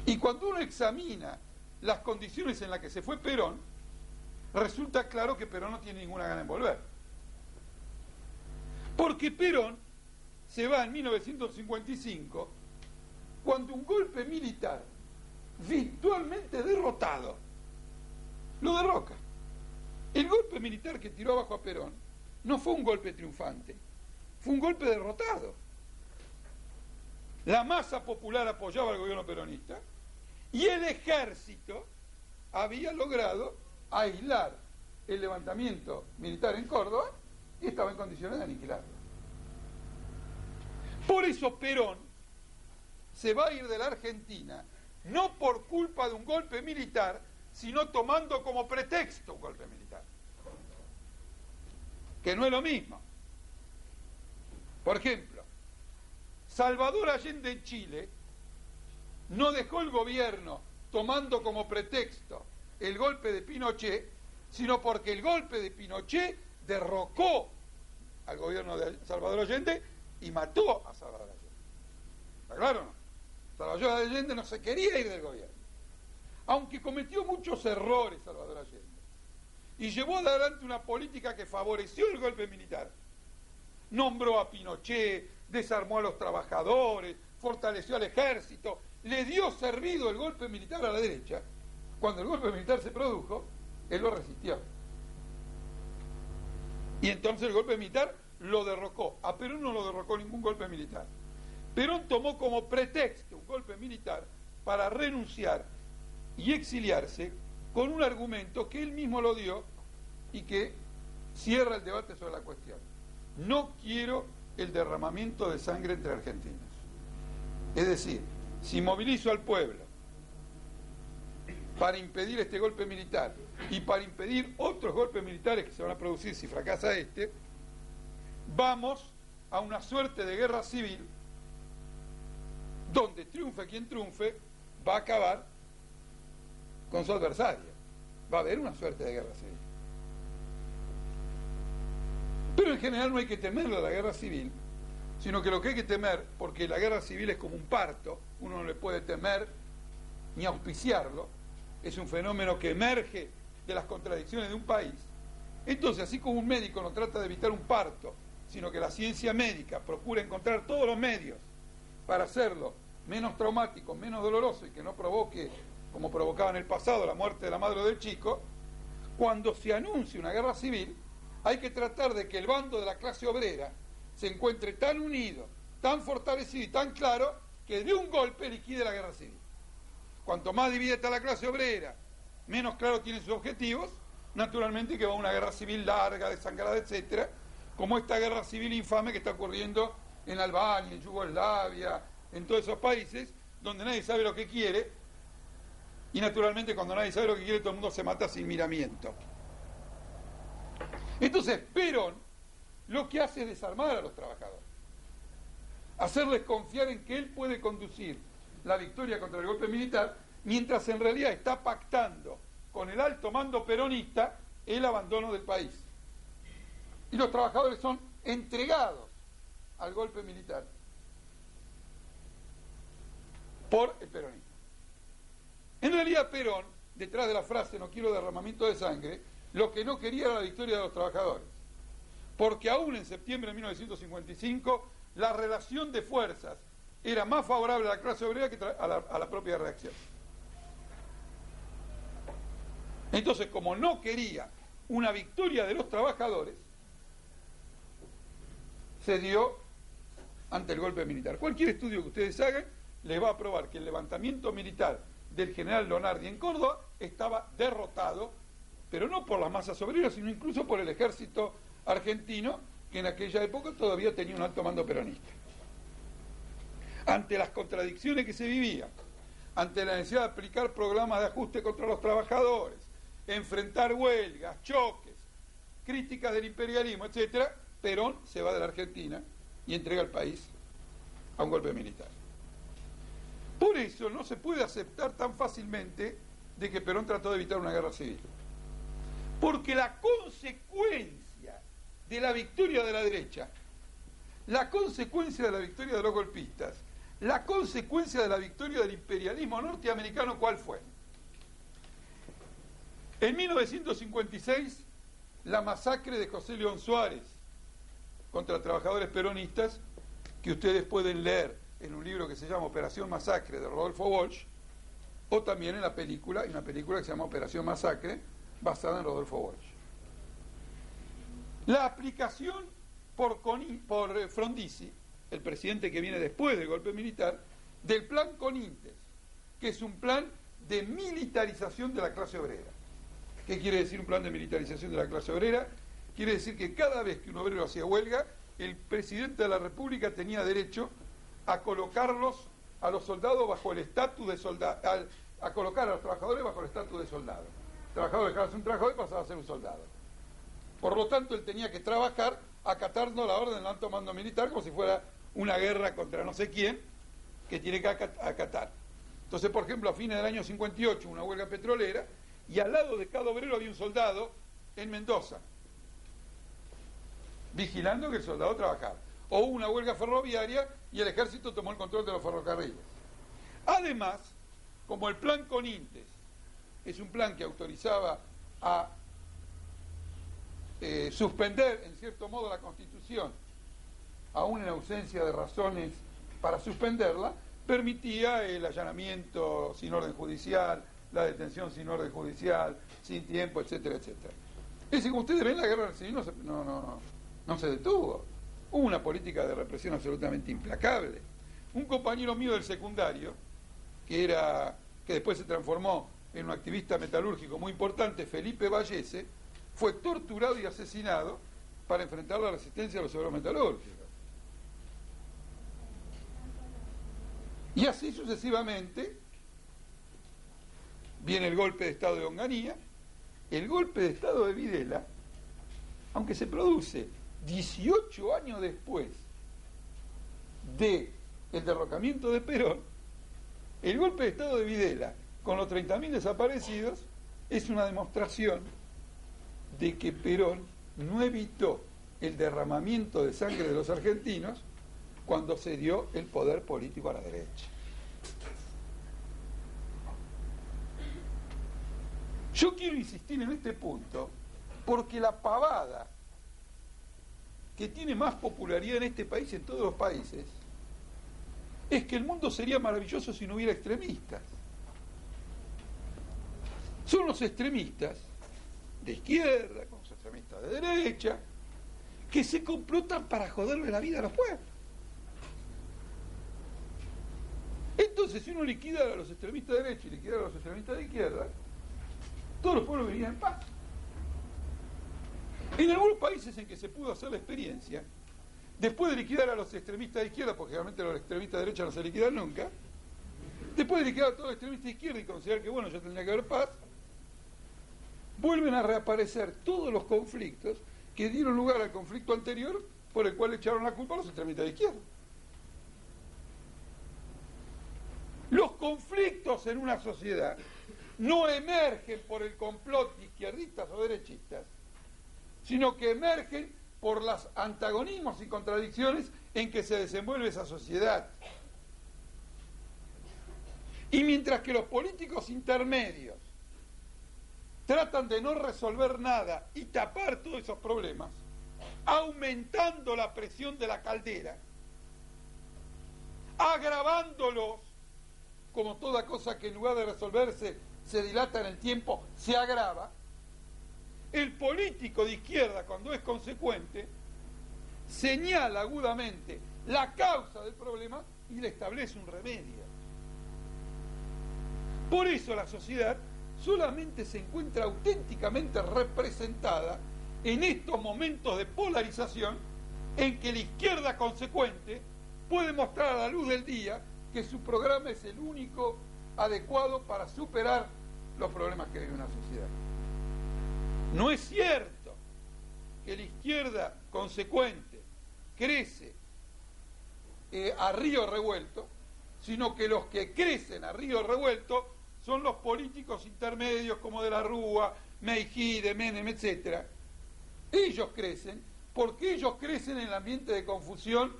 Y cuando uno examina las condiciones en las que se fue Perón, resulta claro que Perón no tiene ninguna gana en volver. Porque Perón se va en 1955 cuando un golpe militar virtualmente derrotado lo derroca. El golpe militar que tiró abajo a Perón no fue un golpe triunfante, fue un golpe derrotado. La masa popular apoyaba al gobierno peronista y el ejército había logrado aislar el levantamiento militar en Córdoba y estaba en condiciones de aniquilarlo. Por eso Perón se va a ir de la Argentina, no por culpa de un golpe militar, sino tomando como pretexto un golpe militar, que no es lo mismo. Por ejemplo, Salvador Allende en Chile no dejó el gobierno tomando como pretexto el golpe de Pinochet, sino porque el golpe de Pinochet derrocó al gobierno de Salvador Allende y mató a Salvador Allende. ¿Está claro o no? Salvador Allende no se quería ir del gobierno, aunque cometió muchos errores Salvador Allende, y llevó adelante una política que favoreció el golpe militar. Nombró a Pinochet, desarmó a los trabajadores, fortaleció al ejército, le dio servido el golpe militar a la derecha. Cuando el golpe militar se produjo, él lo resistió. Y entonces el golpe militar lo derrocó. A Perón no lo derrocó ningún golpe militar. Perón tomó como pretexto un golpe militar para renunciar y exiliarse con un argumento que él mismo lo dio y que cierra el debate sobre la cuestión. No quiero el derramamiento de sangre entre argentinos. Es decir, si movilizo al pueblo para impedir este golpe militar y para impedir otros golpes militares que se van a producir si fracasa este, vamos a una suerte de guerra civil donde triunfe quien triunfe, va a acabar con su adversario. Va a haber una suerte de guerra civil. Pero en general no hay que temerlo a la guerra civil, sino que lo que hay que temer, porque la guerra civil es como un parto, uno no le puede temer ni auspiciarlo, es un fenómeno que emerge de las contradicciones de un país. Entonces, así como un médico no trata de evitar un parto, sino que la ciencia médica procura encontrar todos los medios para hacerlo menos traumático, menos doloroso y que no provoque, como provocaba en el pasado, la muerte de la madre del chico, cuando se anuncia una guerra civil, hay que tratar de que el bando de la clase obrera se encuentre tan unido, tan fortalecido y tan claro que de un golpe liquide la guerra civil. Cuanto más dividida está la clase obrera, menos claro tiene sus objetivos, naturalmente que va a una guerra civil larga, desangrada, etcétera, como esta guerra civil infame que está ocurriendo en Albania, en Yugoslavia, en todos esos países, donde nadie sabe lo que quiere, y naturalmente cuando nadie sabe lo que quiere todo el mundo se mata sin miramiento. Entonces Perón lo que hace es desarmar a los trabajadores, hacerles confiar en que él puede conducir la victoria contra el golpe militar, mientras en realidad está pactando con el alto mando peronista el abandono del país. Y los trabajadores son entregados al golpe militar por el peronismo. En realidad Perón, detrás de la frase "no quiero derramamiento de sangre", lo que no quería era la victoria de los trabajadores, porque aún en septiembre de 1955 la relación de fuerzas era más favorable a la clase obrera que a la propia reacción. Entonces, como no quería una victoria de los trabajadores, se dio ante el golpe militar. Cualquier estudio que ustedes hagan les va a probar que el levantamiento militar del general Lonardi en Córdoba estaba derrotado, pero no por las masas obreras, sino incluso por el ejército argentino, que en aquella época todavía tenía un alto mando peronista. Ante las contradicciones que se vivían, ante la necesidad de aplicar programas de ajuste contra los trabajadores, enfrentar huelgas, choques, críticas del imperialismo, etcétera, Perón se va de la Argentina y entrega el país a un golpe militar. Por eso no se puede aceptar tan fácilmente de que Perón trató de evitar una guerra civil, porque la consecuencia de la victoria de la derecha, la consecuencia de la victoria de los golpistas, La consecuencia de la victoria del imperialismo norteamericano, ¿cuál fue? En 1956, la masacre de José León Suárez contra trabajadores peronistas, que ustedes pueden leer en un libro que se llama Operación Masacre de Rodolfo Walsh, o también en una película que se llama Operación Masacre, basada en Rodolfo Walsh. La aplicación por Frondizi, el presidente que viene después del golpe militar, del plan Conintes, que es un plan de militarización de la clase obrera. ¿Qué quiere decir un plan de militarización de la clase obrera? Quiere decir que cada vez que un obrero hacía huelga, el presidente de la República tenía derecho a colocarlos, a los soldados, bajo el estatus de soldado, a colocar a los trabajadores bajo el estatus de soldado. El trabajador dejaba de ser un trabajador y pasaba a ser un soldado. Por lo tanto, él tenía que trabajar acatando la orden del alto mando militar como si fuera una guerra contra no sé quién, que tiene que acatar. Entonces, por ejemplo, a fines del año 58, una huelga petrolera, y al lado de cada obrero había un soldado en Mendoza, vigilando que el soldado trabajara. O hubo una huelga ferroviaria y el ejército tomó el control de los ferrocarriles. Además, como el plan Conintes es un plan que autorizaba a suspender, en cierto modo, la Constitución, aún en ausencia de razones para suspenderla, permitía el allanamiento sin orden judicial, la detención sin orden judicial, sin tiempo, etcétera, etcétera. Es decir, como ustedes ven, la guerra civil no se detuvo. Hubo una política de represión absolutamente implacable. Un compañero mío del secundario, que después se transformó en un activista metalúrgico muy importante, Felipe Vallese, fue torturado y asesinado para enfrentar la resistencia de los obreros metalúrgicos. Y así sucesivamente viene el golpe de Estado de Onganía, el golpe de Estado de Videla, aunque se produce 18 años después del derrocamiento de Perón, el golpe de Estado de Videla, con los 30.000 desaparecidos, es una demostración de que Perón no evitó el derramamiento de sangre de los argentinos cuando se dio el poder político a la derecha. Yo quiero insistir en este punto porque la pavada que tiene más popularidad en este país y en todos los países es que el mundo sería maravilloso si no hubiera extremistas. Son los extremistas de izquierda, con los extremistas de derecha, que se complotan para joderle la vida a los pueblos. Entonces, si uno liquidara a los extremistas de derecha y liquidara a los extremistas de izquierda, todos los pueblos vivirían en paz. En algunos países en que se pudo hacer la experiencia, después de liquidar a los extremistas de izquierda, porque realmente los extremistas de derecha no se liquidan nunca, después de liquidar a todos los extremistas de izquierda y considerar que bueno, ya tendría que haber paz, vuelven a reaparecer todos los conflictos que dieron lugar al conflicto anterior por el cual echaron la culpa a los extremistas de izquierda. Los conflictos en una sociedad no emergen por el complot de izquierdistas o derechistas, sino que emergen por los antagonismos y contradicciones en que se desenvuelve esa sociedad. Y mientras que los políticos intermedios tratan de no resolver nada y tapar todos esos problemas, aumentando la presión de la caldera, agravándolos, como toda cosa que en lugar de resolverse se dilata en el tiempo, se agrava, el político de izquierda, cuando es consecuente, señala agudamente la causa del problema y le establece un remedio. Por eso la sociedad solamente se encuentra auténticamente representada en estos momentos de polarización en que la izquierda consecuente puede mostrar a la luz del día que su programa es el único adecuado para superar los problemas que vive una sociedad. No es cierto que la izquierda consecuente crece a río revuelto, sino que los que crecen a río revuelto son los políticos intermedios como de la Rúa, Meijide, Menem, etc. Ellos crecen porque ellos crecen en el ambiente de confusión